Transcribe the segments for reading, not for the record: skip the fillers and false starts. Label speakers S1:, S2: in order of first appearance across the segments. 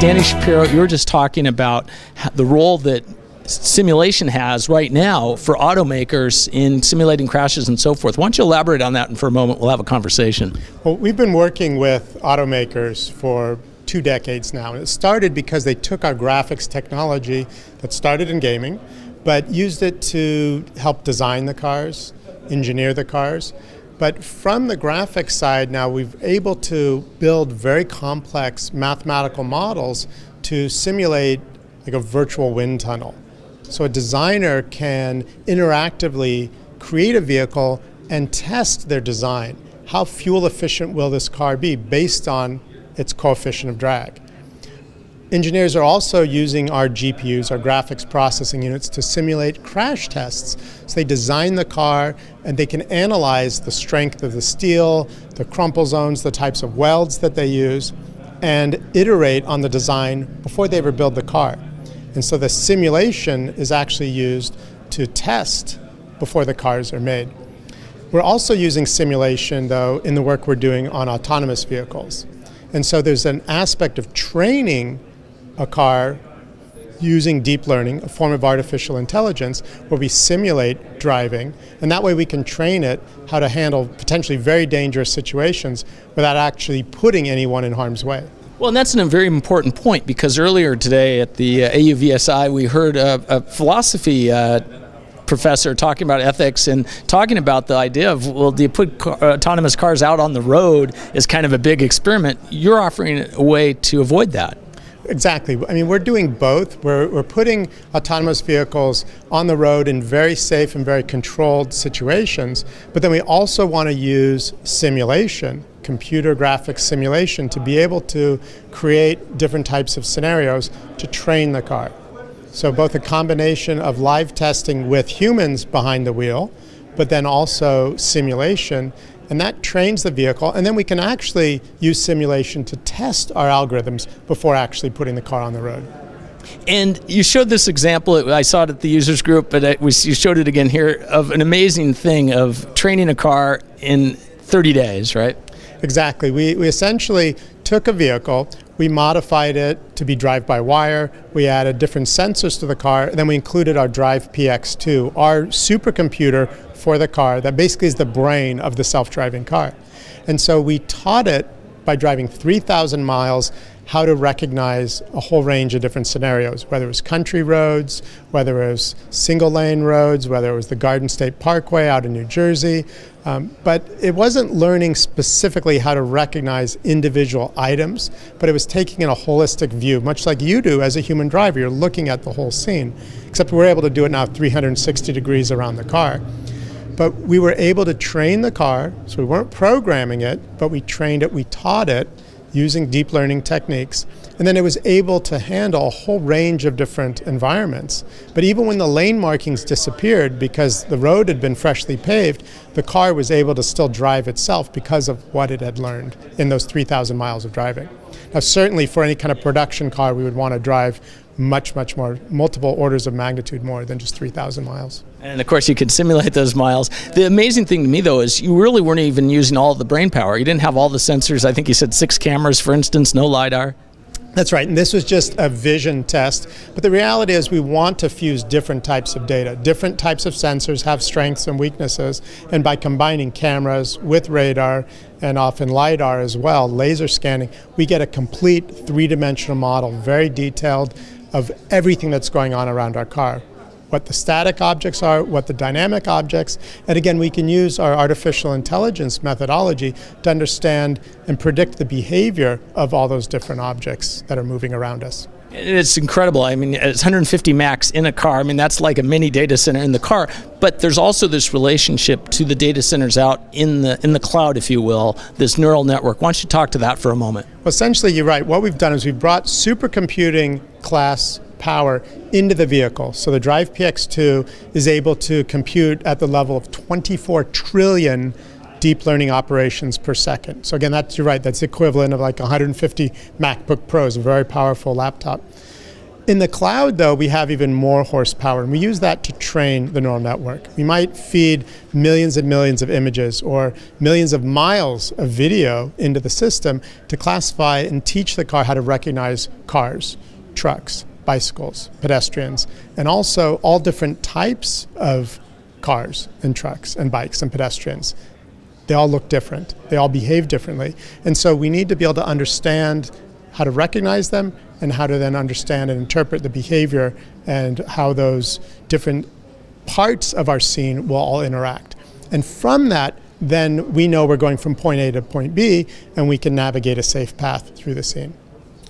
S1: Danny Shapiro, you were just talking about the role that simulation has right now for automakers in simulating crashes and so forth. Why don't you elaborate on that, and for a moment we'll have a conversation.
S2: Well, we've been working with automakers for 2 decades now. And it started because they took our graphics technology that started in gaming, but used it to help design the cars, engineer the cars. But from the graphics side now, we've able to build very complex mathematical models to simulate like a virtual wind tunnel. So a designer can interactively create a vehicle and test their design. How fuel efficient will this car be based on its coefficient of drag? Engineers are also using our GPUs, our graphics processing units, to simulate crash tests. So they design the car and they can analyze the strength of the steel, the crumple zones, the types of welds that they use, and iterate on the design before they ever build the car. And so the simulation is actually used to test before the cars are made. We're also using simulation, though, in the work we're doing on autonomous vehicles. And so there's an aspect of training a car using deep learning, a form of artificial intelligence, where we simulate driving, and that way we can train it how to handle potentially very dangerous situations without actually putting anyone in harm's way.
S1: Well, and that's a very important point, because earlier today at the AUVSI we heard a philosophy professor talking about ethics and talking about the idea of, well, do you put autonomous cars out on the road as kind of a big experiment? You're offering a way to avoid that.
S2: Exactly. I mean, we're doing both. We're putting autonomous vehicles on the road in very safe and very controlled situations, but then we also want to use simulation, computer graphics simulation, to be able to create different types of scenarios to train the car. So both a combination of live testing with humans behind the wheel, but then also simulation, and that trains the vehicle, and then we can actually use simulation to test our algorithms before actually putting the car on the road.
S1: And you showed this example, I saw it at the users group, but you showed it again here, of an amazing thing of training a car in 30 days, right?
S2: Exactly. We essentially took a vehicle, we modified it to be drive-by-wire, we added different sensors to the car, and then we included our Drive PX2, our supercomputer for the car that basically is the brain of the self-driving car. And so we taught it by driving 3,000 miles how to recognize a whole range of different scenarios, whether it was country roads, whether it was single-lane roads, whether it was the Garden State Parkway out in New Jersey. But it wasn't learning specifically how to recognize individual items, but it was taking in a holistic view, much like you do as a human driver. You're looking at the whole scene, except we're able to do it now 360 degrees around the car. But we were able to train the car, so we weren't programming it, but we trained it, we taught it using deep learning techniques, and then it was able to handle a whole range of different environments. But even when the lane markings disappeared because the road had been freshly paved, the car was able to still drive itself because of what it had learned in those 3,000 miles of driving. Now certainly for any kind of production car we would want to drive much more, multiple orders of magnitude more than just 3,000 miles.
S1: And of course you could simulate those miles. The amazing thing to me though is you really weren't even using all of the brain power. You didn't have all the sensors. I think you said 6 cameras, for instance, no LiDAR.
S2: That's right, and this was just a vision test. But the reality is we want to fuse different types of data. Different types of sensors have strengths and weaknesses, and by combining cameras with radar and often LiDAR as well, laser scanning, we get a complete 3-dimensional model, very detailed, of everything that's going on around our car. What the static objects are, what the dynamic objects, and again we can use our artificial intelligence methodology to understand and predict the behavior of all those different objects that are moving around us.
S1: It's incredible. I mean, it's 150 max in a car. I mean, that's like a mini data center in the car. But there's also this relationship to the data centers out in the cloud, if you will, this neural network. Why don't you talk to that for a moment?
S2: Well, essentially, you're right. What we've done is we've brought supercomputing class power into the vehicle. So the Drive PX2 is able to compute at the level of 24 trillion deep learning operations per second. So again, you're right, that's equivalent of like 150 MacBook Pros, a very powerful laptop. In the cloud, though, we have even more horsepower, and we use that to train the neural network. We might feed millions and millions of images or millions of miles of video into the system to classify and teach the car how to recognize cars, trucks, bicycles, pedestrians, and also all different types of cars and trucks and bikes and pedestrians. They all look different. They all behave differently. And so we need to be able to understand how to recognize them and how to then understand and interpret the behavior and how those different parts of our scene will all interact. And from that, then we know we're going from point A to point B, and we can navigate a safe path through the scene.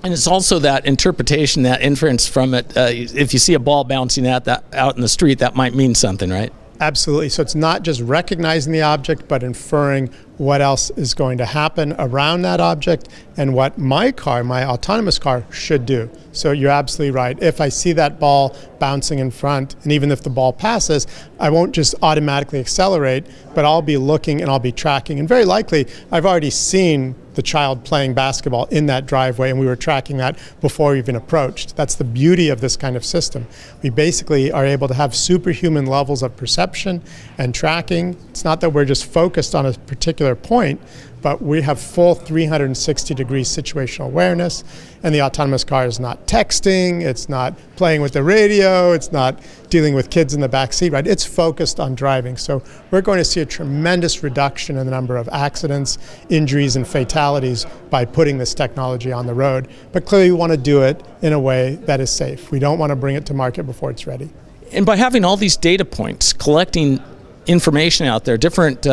S1: And it's also that interpretation, that inference from it. If you see a ball bouncing out in the street, that might mean something, right?
S2: Absolutely. So it's not just recognizing the object, but inferring what else is going to happen around that object and what my car, my autonomous car, should do. So you're absolutely right. If I see that ball bouncing in front, and even if the ball passes, I won't just automatically accelerate, but I'll be looking and I'll be tracking. And very likely, I've already seen the child playing basketball in that driveway, and we were tracking that before we even approached. That's the beauty of this kind of system. We basically are able to have superhuman levels of perception and tracking. It's not that we're just focused on a particular point, but we have full 360-degree situational awareness, and the autonomous car is not texting, it's not playing with the radio, it's not dealing with kids in the back seat, right? It's focused on driving. So we're going to see a tremendous reduction in the number of accidents, injuries, and fatalities by putting this technology on the road. But clearly we want to do it in a way that is safe. We don't want to bring it to market before it's ready.
S1: And by having all these data points, collecting information out there, different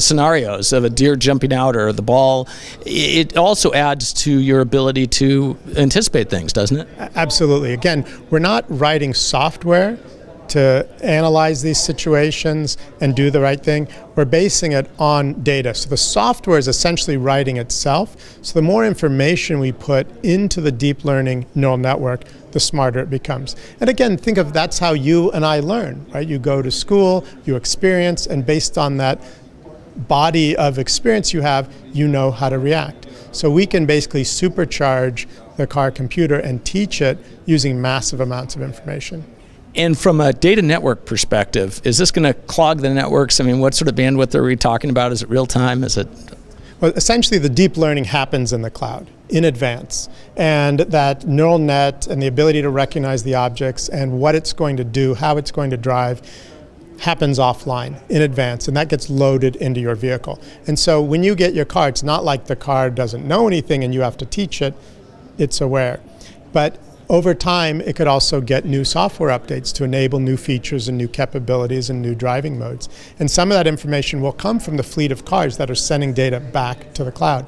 S1: scenarios of a deer jumping out or the ball, it also adds to your ability to anticipate things, doesn't it?
S2: Absolutely. Again, we're not writing software to analyze these situations and do the right thing. We're basing it on data. So the software is essentially writing itself. So the more information we put into the deep learning neural network, the smarter it becomes. And again, think of that's how you and I learn, right? You go to school, you experience, and based on that body of experience you have, you know how to react. So we can basically supercharge the car computer and teach it using massive amounts of information.
S1: And from a data network perspective, is this going to clog the networks? I mean, what sort of bandwidth are we talking about? Is it real time? Is it?
S2: Well, essentially the deep learning happens in the cloud in advance. And that neural net and the ability to recognize the objects and what it's going to do, how it's going to drive, happens offline in advance, and that gets loaded into your vehicle. And so when you get your car, it's not like the car doesn't know anything and you have to teach it, it's aware. But over time, it could also get new software updates to enable new features and new capabilities and new driving modes. And some of that information will come from the fleet of cars that are sending data back to the cloud.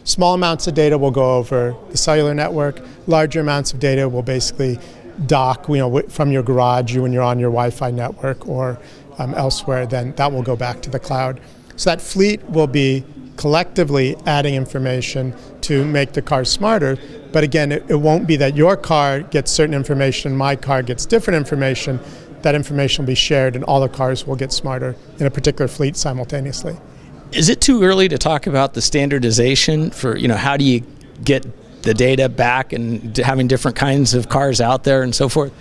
S2: Small amounts of data will go over the cellular network. Larger amounts of data will basically dock, from your garage when you're on your Wi-Fi network or elsewhere, then that will go back to the cloud. So that fleet will be collectively adding information to make the cars smarter. But again, it won't be that your car gets certain information, my car gets different information. That information will be shared and all the cars will get smarter in a particular fleet simultaneously.
S1: Is it too early to talk about the standardization for, how do you get the data back and having different kinds of cars out there and so forth?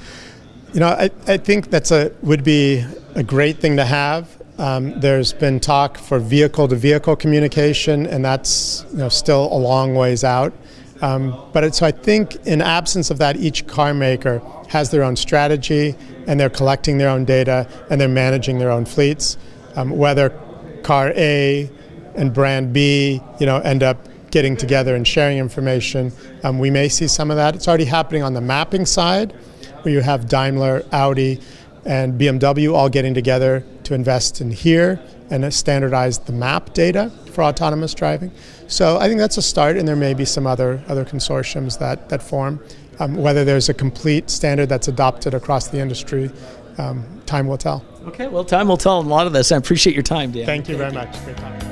S2: I think would be a great thing to have. There's been talk for vehicle-to-vehicle communication, and that's still a long ways out. So I think in absence of that, each car maker has their own strategy, and they're collecting their own data, and they're managing their own fleets. Whether car A and brand B, end up getting together and sharing information, we may see some of that. It's already happening on the mapping side, where you have Daimler, Audi, and BMW all getting together to invest in here and standardize the map data for autonomous driving. So I think that's a start, and there may be some other consortiums that form. Whether there's a complete standard that's adopted across the industry, time will tell.
S1: Okay, well, time will tell on a lot of this. I appreciate your time, Dan.
S2: Thank you very much. Great time.